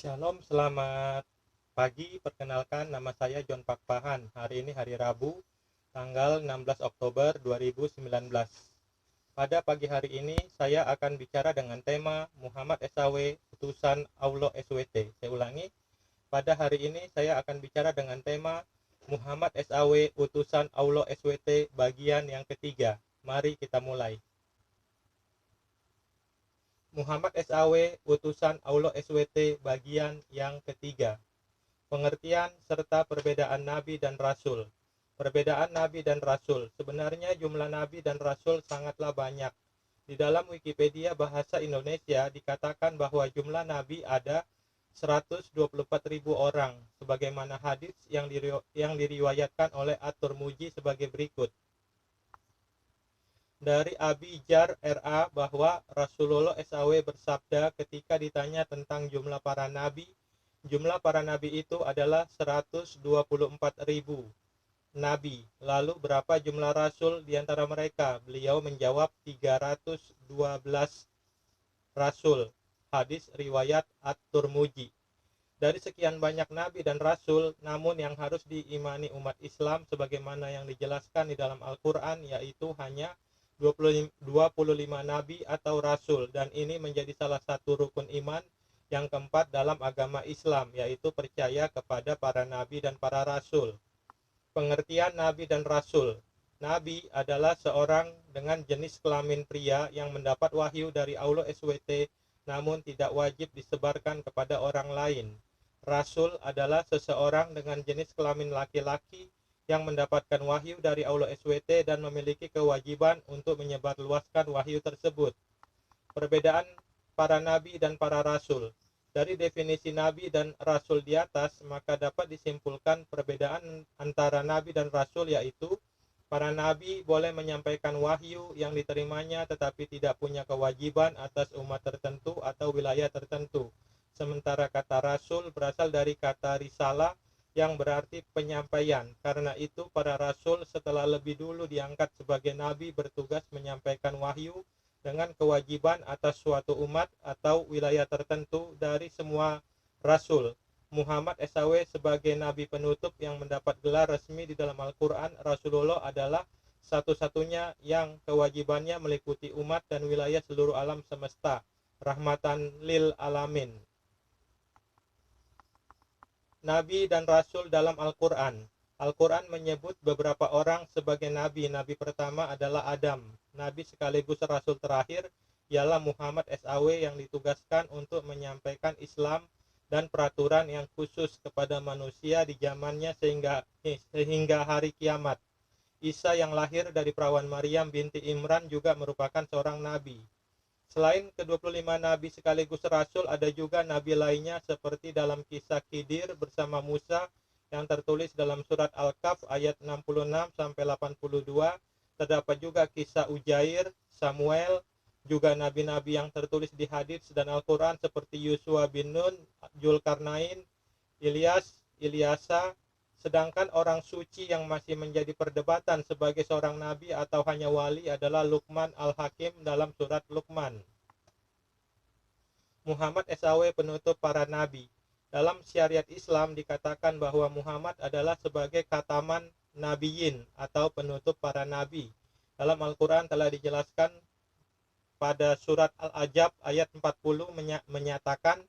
Shalom, selamat pagi. Perkenalkan, nama saya John Pakpahan. Hari ini hari Rabu, tanggal 16 Oktober 2019. Pada pagi hari ini, saya akan bicara dengan tema Muhammad SAW, utusan Allah SWT. Saya ulangi, pada hari ini saya akan bicara dengan tema Muhammad SAW, utusan Allah SWT, bagian yang ketiga. Mari kita mulai. Muhammad SAW, utusan Allah SWT, bagian yang ketiga. Pengertian serta perbedaan Nabi dan Rasul. Perbedaan Nabi dan Rasul. Sebenarnya jumlah Nabi dan Rasul sangatlah banyak. Di dalam Wikipedia bahasa Indonesia dikatakan bahwa jumlah Nabi ada 124.000 orang, sebagaimana hadis yang diriwayatkan oleh At-Tirmidzi sebagai berikut. Dari Abi Jar R.A. bahwa Rasulullah SAW bersabda ketika ditanya tentang jumlah para nabi, jumlah para nabi itu adalah 124.000 nabi. Lalu berapa jumlah rasul di antara mereka? Beliau menjawab 312 rasul. Hadis riwayat At-Tirmidzi. Dari sekian banyak nabi dan rasul, namun yang harus diimani umat Islam sebagaimana yang dijelaskan di dalam Al-Quran, yaitu hanya 25 nabi atau rasul, dan ini menjadi salah satu rukun iman yang keempat dalam agama Islam, yaitu percaya kepada para nabi dan para rasul. Pengertian nabi dan rasul. Nabi adalah seorang dengan jenis kelamin pria yang mendapat wahyu dari Allah SWT, namun tidak wajib disebarkan kepada orang lain. Rasul adalah seseorang dengan jenis kelamin laki-laki yang mendapatkan wahyu dari Allah SWT dan memiliki kewajiban untuk menyebarluaskan wahyu tersebut. Perbedaan para nabi dan para rasul. Dari definisi nabi dan rasul di atas, maka dapat disimpulkan perbedaan antara nabi dan rasul, yaitu para nabi boleh menyampaikan wahyu yang diterimanya tetapi tidak punya kewajiban atas umat tertentu atau wilayah tertentu. Sementara kata rasul berasal dari kata risalah yang berarti penyampaian. Karena itu para rasul setelah lebih dulu diangkat sebagai nabi bertugas menyampaikan wahyu dengan kewajiban atas suatu umat atau wilayah tertentu. Dari semua rasul, Muhammad SAW sebagai nabi penutup yang mendapat gelar resmi di dalam Al-Quran, Rasulullah adalah satu-satunya yang kewajibannya meliputi umat dan wilayah seluruh alam semesta, rahmatan lil alamin. Nabi dan Rasul dalam Al-Quran. Al-Quran menyebut beberapa orang sebagai nabi. Nabi pertama adalah Adam. Nabi sekaligus Rasul terakhir ialah Muhammad SAW yang ditugaskan untuk menyampaikan Islam dan peraturan yang khusus kepada manusia di zamannya sehingga hari kiamat. Isa yang lahir dari perawan Maryam binti Imran juga merupakan seorang nabi. Selain ke-25 nabi sekaligus rasul, ada juga nabi lainnya seperti dalam kisah Khidir bersama Musa yang tertulis dalam surat Al-Kahf ayat 66 sampai 82. Terdapat juga kisah Ujair, Samuel, juga nabi-nabi yang tertulis di hadits dan Al-Quran seperti Yusua bin Nun, Zulkarnain, Ilyasa. Sedangkan orang suci yang masih menjadi perdebatan sebagai seorang nabi atau hanya wali adalah Luqman Al-Hakim dalam surat Luqman. Muhammad SAW penutup para nabi. Dalam syariat Islam dikatakan bahwa Muhammad adalah sebagai khataman nabiyin atau penutup para nabi. Dalam Al-Quran telah dijelaskan pada surat Al-Ajab ayat 40 menyatakan,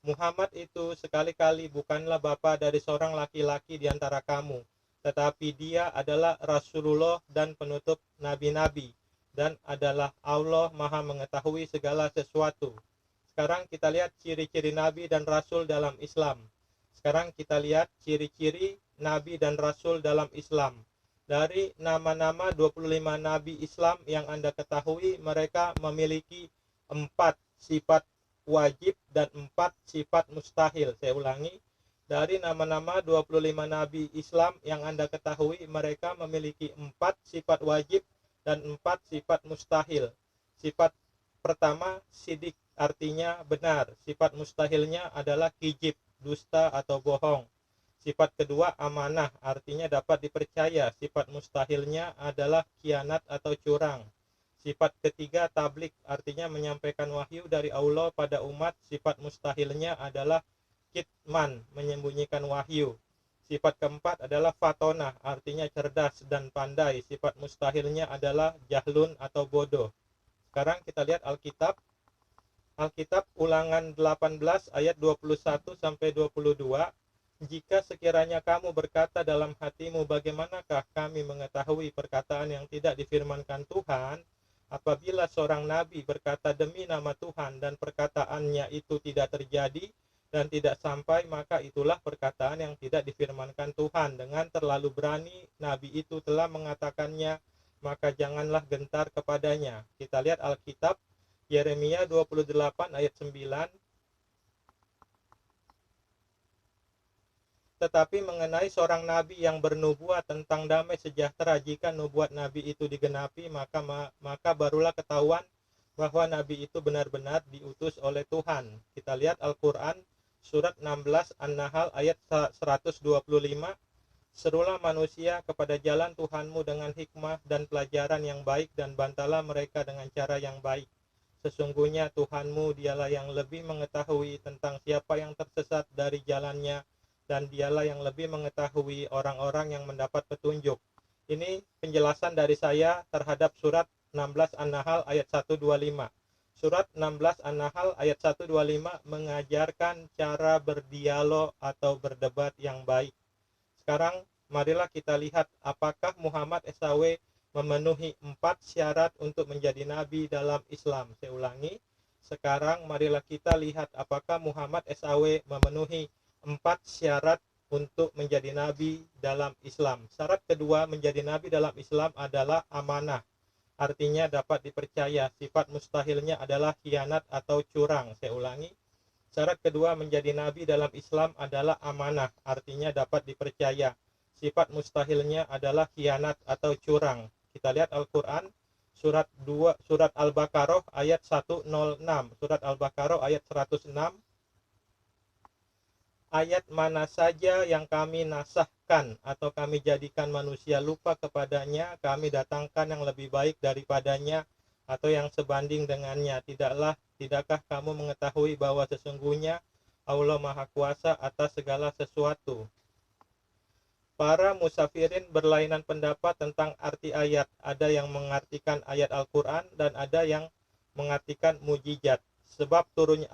Muhammad itu sekali-kali bukanlah bapa dari seorang laki-laki di antara kamu, tetapi dia adalah Rasulullah dan penutup nabi-nabi, dan adalah Allah Maha mengetahui segala sesuatu. Sekarang kita lihat ciri-ciri nabi dan rasul dalam Islam. Sekarang kita lihat ciri-ciri nabi dan rasul dalam Islam. Dari nama-nama 25 nabi Islam yang Anda ketahui, mereka memiliki 4 sifat wajib dan 4 sifat mustahil. Saya ulangi, dari nama-nama 25 nabi Islam yang Anda ketahui, mereka memiliki 4 sifat wajib dan 4 sifat mustahil. Sifat pertama, sidik, artinya benar. Sifat mustahilnya adalah kijib, dusta atau bohong. Sifat kedua, amanah, artinya dapat dipercaya. Sifat mustahilnya adalah khianat atau curang. Sifat ketiga, tablik, artinya menyampaikan wahyu dari Allah pada umat. Sifat mustahilnya adalah kitman, menyembunyikan wahyu. Sifat keempat adalah fatonah, artinya cerdas dan pandai. Sifat mustahilnya adalah jahlun atau bodoh. Sekarang kita lihat Alkitab. Alkitab Ulangan 18 ayat 21 sampai 22. Jika sekiranya kamu berkata dalam hatimu, bagaimanakah kami mengetahui perkataan yang tidak difirmankan Tuhan? Apabila seorang nabi berkata demi nama Tuhan dan perkataannya itu tidak terjadi dan tidak sampai, maka itulah perkataan yang tidak difirmankan Tuhan. Dengan terlalu berani nabi itu telah mengatakannya, maka janganlah gentar kepadanya. Kita lihat Alkitab Yeremia 28 ayat 9. Tetapi mengenai seorang nabi yang bernubuat tentang damai sejahtera, jika nubuat nabi itu digenapi, maka barulah ketahuan bahwa nabi itu benar-benar diutus oleh Tuhan. Kita lihat Al-Quran surat 16 An-Nahl ayat 125. Serulah manusia kepada jalan Tuhanmu dengan hikmah dan pelajaran yang baik, dan bantalah mereka dengan cara yang baik. Sesungguhnya Tuhanmu dialah yang lebih mengetahui tentang siapa yang tersesat dari jalannya, dan dialah yang lebih mengetahui orang-orang yang mendapat petunjuk. Ini penjelasan dari saya terhadap surat 16 An-Nahl ayat 125. Surat 16 An-Nahl ayat 125 mengajarkan cara berdialog atau berdebat yang baik. Sekarang marilah kita lihat apakah Muhammad SAW memenuhi 4 syarat untuk menjadi nabi dalam Islam. Saya ulangi. Sekarang marilah kita lihat apakah Muhammad SAW memenuhi 4 syarat untuk menjadi nabi dalam Islam. Syarat kedua menjadi nabi dalam Islam adalah amanah, artinya dapat dipercaya. Sifat mustahilnya adalah khianat atau curang. Saya ulangi. Syarat kedua menjadi nabi dalam Islam adalah amanah, artinya dapat dipercaya. Sifat mustahilnya adalah khianat atau curang. Kita lihat Al-Quran surat Al-Baqarah ayat 106. Surat Al-Baqarah ayat 106. Ayat mana saja yang kami nasahkan atau kami jadikan manusia lupa kepadanya, kami datangkan yang lebih baik daripadanya atau yang sebanding dengannya. Tidakkah kamu mengetahui bahwa sesungguhnya Allah Maha Kuasa atas segala sesuatu? Para musafirin berlainan pendapat tentang arti ayat. Ada yang mengartikan ayat Al-Quran dan ada yang mengartikan mujizat. Sebab turunnya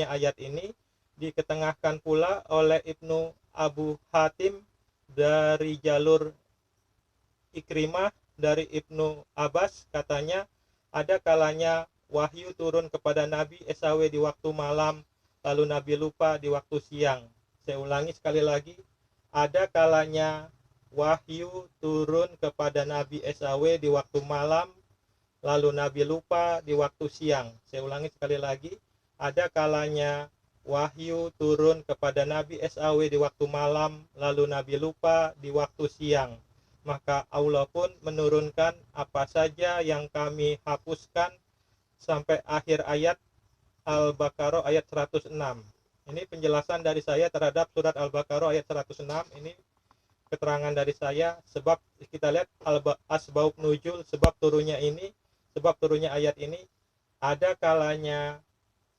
ayat ini diketengahkan pula oleh Ibnu Abu Hatim dari jalur Ikrimah dari Ibnu Abbas. Katanya, ada kalanya wahyu turun kepada Nabi SAW di waktu malam, lalu Nabi lupa di waktu siang. Saya ulangi sekali lagi. Ada kalanya wahyu turun kepada Nabi SAW di waktu malam, lalu Nabi lupa di waktu siang. Saya ulangi sekali lagi. Ada kalanya wahyu turun kepada Nabi SAW di waktu malam, lalu Nabi lupa di waktu siang. Maka Allah pun menurunkan apa saja yang kami hapuskan sampai akhir ayat Al-Baqarah ayat 106. Ini penjelasan dari saya terhadap surat Al-Baqarah ayat 106. Ini keterangan dari saya. Sebab kita lihat asbab nuzul, sebab turunnya ayat ini. Ada kalanya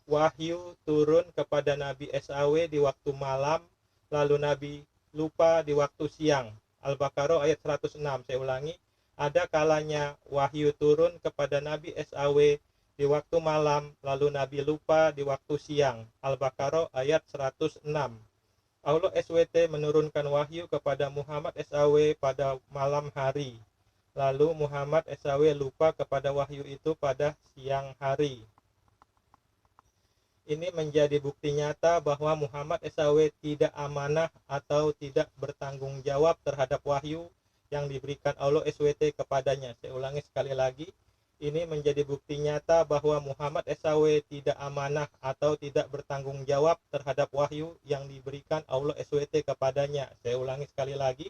wahyu turun kepada Nabi SAW di waktu malam, lalu Nabi lupa di waktu siang. Al-Baqarah ayat 106. Saya ulangi. Ada kalanya wahyu turun kepada Nabi SAW di waktu malam, lalu Nabi lupa di waktu siang. Al-Baqarah ayat 106. Allah SWT menurunkan wahyu kepada Muhammad SAW pada malam hari, lalu Muhammad SAW lupa kepada wahyu itu pada siang hari. Ini menjadi bukti nyata bahwa Muhammad SAW tidak amanah atau tidak bertanggung jawab terhadap wahyu yang diberikan Allah SWT kepadanya. Saya ulangi sekali lagi. Ini menjadi bukti nyata bahwa Muhammad SAW tidak amanah atau tidak bertanggung jawab terhadap wahyu yang diberikan Allah SWT kepadanya. Saya ulangi sekali lagi.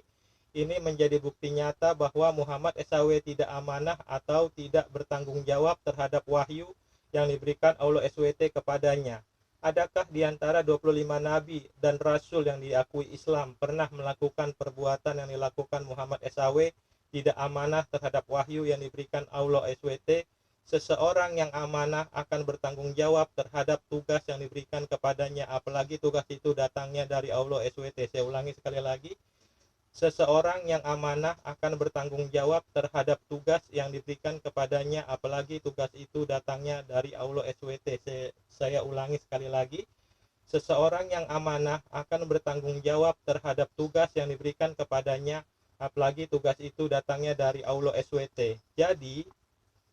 Ini menjadi bukti nyata bahwa Muhammad SAW tidak amanah atau tidak bertanggung jawab terhadap wahyu yang diberikan Allah SWT kepadanya. Adakah di antara 25 nabi dan rasul yang diakui Islam pernah melakukan perbuatan yang dilakukan Muhammad SAW tidak amanah terhadap wahyu yang diberikan Allah SWT? Seseorang yang amanah akan bertanggung jawab terhadap tugas yang diberikan kepadanya, apalagi tugas itu datangnya dari Allah SWT. Saya ulangi sekali lagi. Seseorang yang amanah akan bertanggung jawab terhadap tugas yang diberikan kepadanya, apalagi tugas itu datangnya dari Allah SWT. Saya ulangi sekali lagi. Seseorang yang amanah akan bertanggung jawab terhadap tugas yang diberikan kepadanya, apalagi tugas itu datangnya dari Allah SWT. Jadi,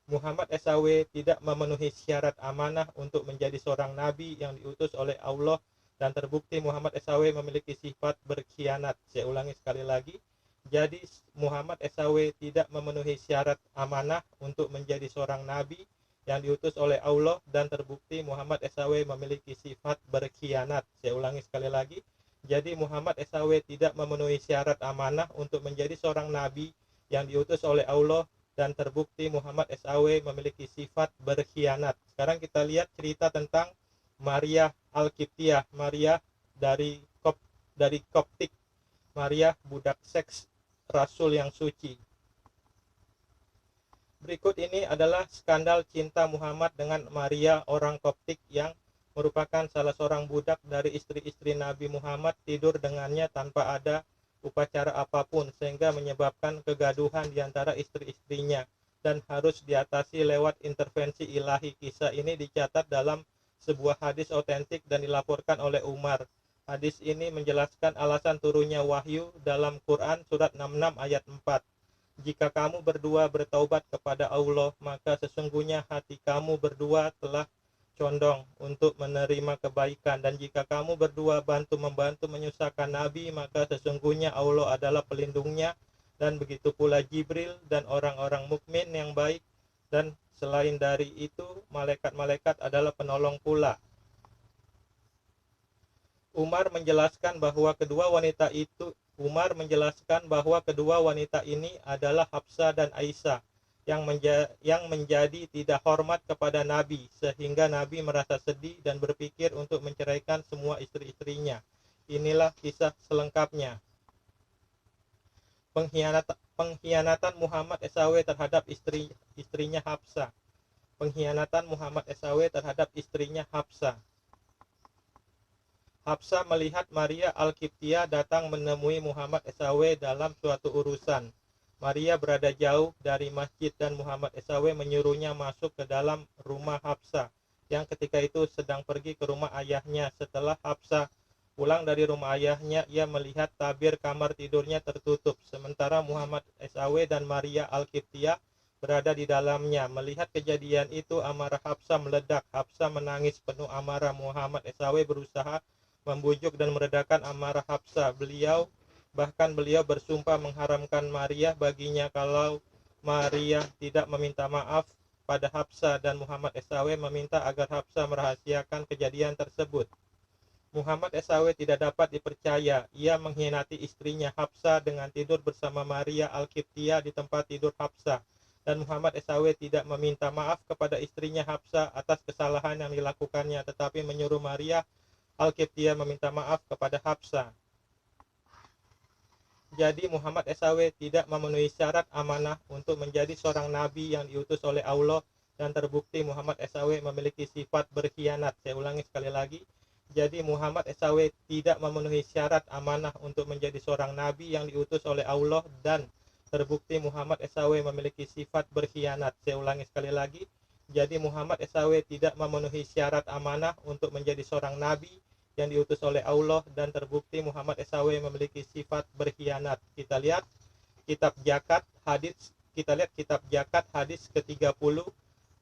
Muhammad SAW tidak memenuhi syarat amanah untuk menjadi seorang nabi yang diutus oleh Allah, dan terbukti Muhammad SAW memiliki sifat berkhianat. Saya ulangi sekali lagi. Jadi Muhammad SAW tidak memenuhi syarat amanah untuk menjadi seorang nabi yang diutus oleh Allah, dan terbukti Muhammad SAW memiliki sifat berkhianat. Saya ulangi sekali lagi. Jadi Muhammad SAW tidak memenuhi syarat amanah untuk menjadi seorang nabi yang diutus oleh Allah, dan terbukti Muhammad SAW memiliki sifat berkhianat. Sekarang kita lihat cerita tentang Maria Al-Qibtiyah, Maria dari Koptik, Maria budak seks Rasul yang suci. Berikut ini adalah skandal cinta Muhammad dengan Maria orang Koptik yang merupakan salah seorang budak dari istri-istri Nabi Muhammad, tidur dengannya tanpa ada upacara apapun, sehingga menyebabkan kegaduhan di antara istri-istrinya dan harus diatasi lewat intervensi ilahi. Kisah ini dicatat dalam sebuah hadis otentik dan dilaporkan oleh Umar. Hadis ini menjelaskan alasan turunnya wahyu dalam Quran surat 66 ayat 4. Jika kamu berdua bertaubat kepada Allah, maka sesungguhnya hati kamu berdua telah condong untuk menerima kebaikan, dan jika kamu berdua bantu-membantu menyusahkan Nabi, maka sesungguhnya Allah adalah pelindungnya, dan begitu pula Jibril dan orang-orang mukmin yang baik, dan selain dari itu malaikat-malaikat adalah penolong pula. Umar menjelaskan bahwa kedua wanita ini adalah Hafsah dan Aisyah yang menjadi tidak hormat kepada Nabi, sehingga Nabi merasa sedih dan berpikir untuk menceraikan semua istri-istrinya. Inilah kisah selengkapnya. Pengkhianatan Muhammad SAW terhadap istrinya Hafsah. Pengkhianatan Muhammad SAW terhadap istrinya Hafsah. Hafsah melihat Maria Al-Qibtiyah datang menemui Muhammad SAW dalam suatu urusan. Maria berada jauh dari masjid dan Muhammad SAW menyuruhnya masuk ke dalam rumah Hafsah, yang ketika itu sedang pergi ke rumah ayahnya. Setelah Hafsah pulang dari rumah ayahnya, ia melihat tabir kamar tidurnya tertutup, sementara Muhammad SAW dan Maria Al-Qibtiyah berada di dalamnya. Melihat kejadian itu, amarah Hafsah meledak. Hafsah menangis penuh amarah. Muhammad SAW berusaha membujuk dan meredakan amarah Hafsah. Bahkan beliau bersumpah mengharamkan Maria baginya kalau Maria tidak meminta maaf pada Hafsah, dan Muhammad SAW meminta agar Hafsah merahasiakan kejadian tersebut. Muhammad SAW tidak dapat dipercaya. Ia mengkhianati istrinya Hafsah dengan tidur bersama Maria Al-Qibtiyah di tempat tidur Hafsah, dan Muhammad SAW tidak meminta maaf kepada istrinya Hafsah atas kesalahan yang dilakukannya, tetapi menyuruh Maria Al-Qibtiyah meminta maaf kepada Hafsah. Jadi Muhammad SAW tidak memenuhi syarat amanah untuk menjadi seorang nabi yang diutus oleh Allah, dan terbukti Muhammad SAW memiliki sifat berkhianat. Saya ulangi sekali lagi. Jadi Muhammad SAW tidak memenuhi syarat amanah untuk menjadi seorang nabi yang diutus oleh Allah, dan terbukti Muhammad SAW memiliki sifat berkhianat. Saya ulangi sekali lagi. Jadi Muhammad SAW tidak memenuhi syarat amanah untuk menjadi seorang nabi yang diutus oleh Allah, dan terbukti Muhammad SAW memiliki sifat berkhianat. Kita lihat kitab Zakat hadis ke-30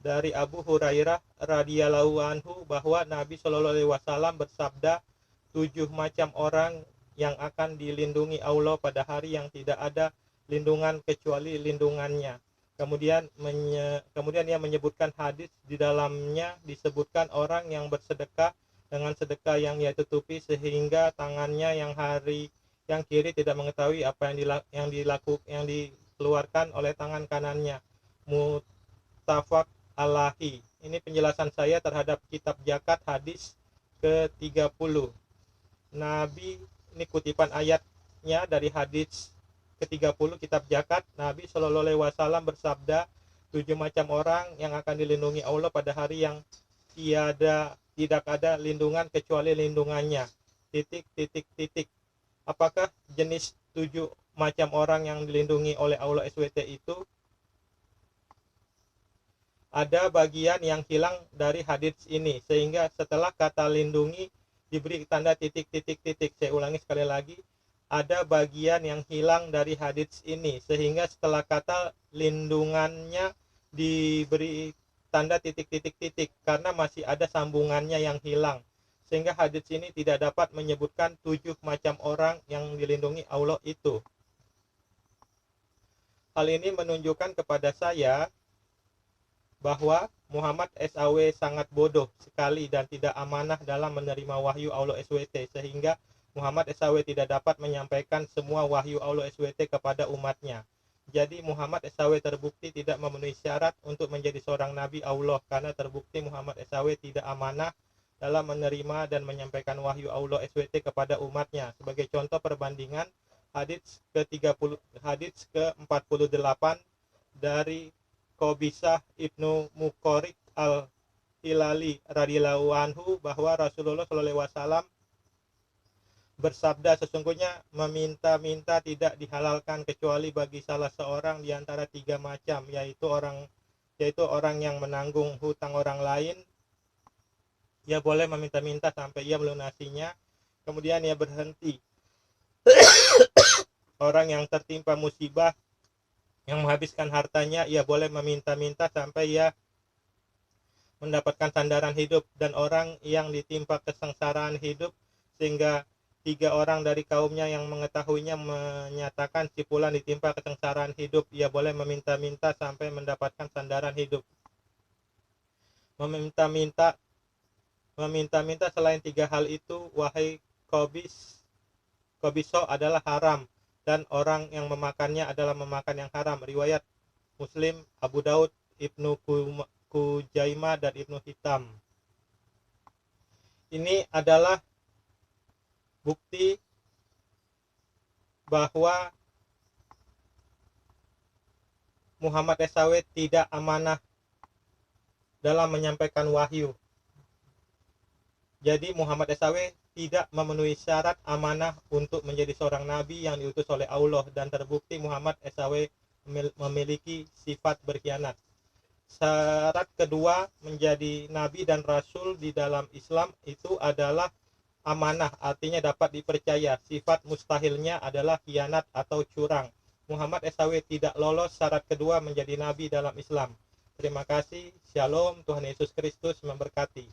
dari Abu Hurairah radhiyallahu anhu bahwa Nabi Shallallahu alaihi wasallam bersabda, 7 macam orang yang akan dilindungi Allah pada hari yang tidak ada lindungan kecuali lindungannya. Kemudian ia menyebutkan hadis, di dalamnya disebutkan orang yang bersedekah dengan sedekah yang ia tutupi sehingga tangannya yang kiri tidak mengetahui apa yang dikeluarkan oleh tangan kanannya. Muttafaq alaihi. Ini penjelasan saya terhadap kitab Zakat hadis ke-30. Nabi, ini kutipan ayatnya dari hadis ke-30 kitab Zakat. Nabi Shallallahu alaihi wasallam bersabda, 7 macam orang yang akan dilindungi Allah pada hari yang tidak ada lindungan kecuali lindungannya. Titik, titik, titik. Apakah jenis 7 macam orang yang dilindungi oleh Allah SWT itu? Ada bagian yang hilang dari hadits ini, sehingga setelah kata lindungi diberi tanda titik, titik, titik. Saya ulangi sekali lagi. Ada bagian yang hilang dari hadits ini, sehingga setelah kata lindungannya diberi tanda titik, titik, titik, karena masih ada sambungannya yang hilang, sehingga hadits ini tidak dapat menyebutkan 7 macam orang yang dilindungi Allah itu. Hal ini menunjukkan kepada saya bahwa Muhammad SAW sangat bodoh sekali dan tidak amanah dalam menerima wahyu Allah SWT, sehingga Muhammad SAW tidak dapat menyampaikan semua wahyu Allah SWT kepada umatnya. Jadi Muhammad SAW terbukti tidak memenuhi syarat untuk menjadi seorang Nabi Allah, karena terbukti Muhammad SAW tidak amanah dalam menerima dan menyampaikan wahyu Allah SWT kepada umatnya. Sebagai contoh perbandingan, hadits ke-48 dari Qabisah Ibnu Muqarrik al-Hilali radhiyallahu anhu bahwa Rasulullah SAW bersabda, sesungguhnya meminta-minta tidak dihalalkan kecuali bagi salah seorang di antara 3 macam, yaitu orang yang menanggung hutang orang lain. Ia boleh meminta-minta sampai ia melunasinya, kemudian ia berhenti. Orang yang tertimpa musibah yang menghabiskan hartanya, ia boleh meminta-minta sampai ia mendapatkan sandaran hidup. Dan orang yang ditimpa kesengsaraan hidup sehingga 3 orang dari kaumnya yang mengetahuinya menyatakan si fulan ditimpa kesengsaraan hidup, ia boleh meminta-minta sampai mendapatkan sandaran hidup. Meminta-minta selain 3 hal itu, wahai Qabiso, adalah haram, dan orang yang memakannya adalah memakan yang haram. Riwayat Muslim, Abu Daud, Ibnu Kujaimah, dan Ibnu Hitam. Ini adalah bukti bahwa Muhammad SAW tidak amanah dalam menyampaikan wahyu. Jadi Muhammad SAW tidak memenuhi syarat amanah untuk menjadi seorang nabi yang diutus oleh Allah, dan terbukti Muhammad SAW memiliki sifat berkhianat. Syarat kedua menjadi nabi dan rasul di dalam Islam itu adalah amanah, artinya dapat dipercaya. Sifat mustahilnya adalah khianat atau curang. Muhammad SAW tidak lolos syarat kedua menjadi nabi dalam Islam. Terima kasih. Shalom. Tuhan Yesus Kristus memberkati.